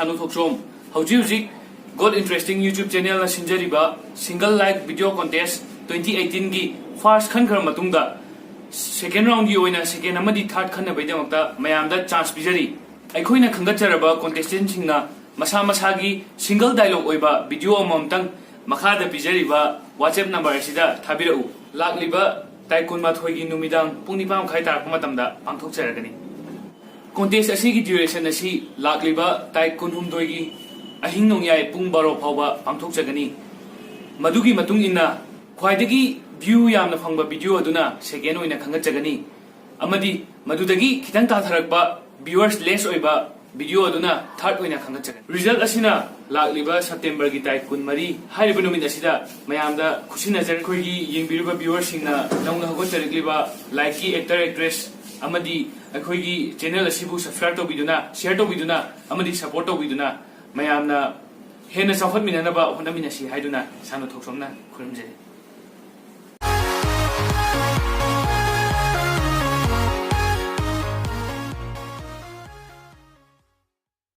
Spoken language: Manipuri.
Sanu Thoksom, Hauji God Interesting YouTube channel na Sinjariba, Single Like Video Contest 2018 gi first khan khar matungda second round gi oina second amadi third khan na baidamata mayamda chance bijari aikhoina khangacharaba contestant singna masa masa gi single dialogue oiba video amamtang makhada bijariba WhatsApp number asida thabirau lakliba taikun mathoi gi numidang pungnipam khai tarak matamda pangthok charagani contest asigi duration asi lakliba taikun humdoi gi ahing nongyai pung baro phawba pangthok chagani madugi matung inna khwaidagi view yamna phangba video aduna second oina khanga chagani amadi madudagi khitang ta tharakba viewers less oiba video aduna third oina khanga chagani result asina lakliba September gi tai kun mari haiba numit asida mayamda khushi nazar khoigi yengbiruba viewers singna nauna hogo charikliba like ki actor actress amadi khoigi channel asibu subscribe to biduna share to biduna amadi support to biduna mayamna hena safat minanaba honamina si haiduna Sanu Thoksomna khurimje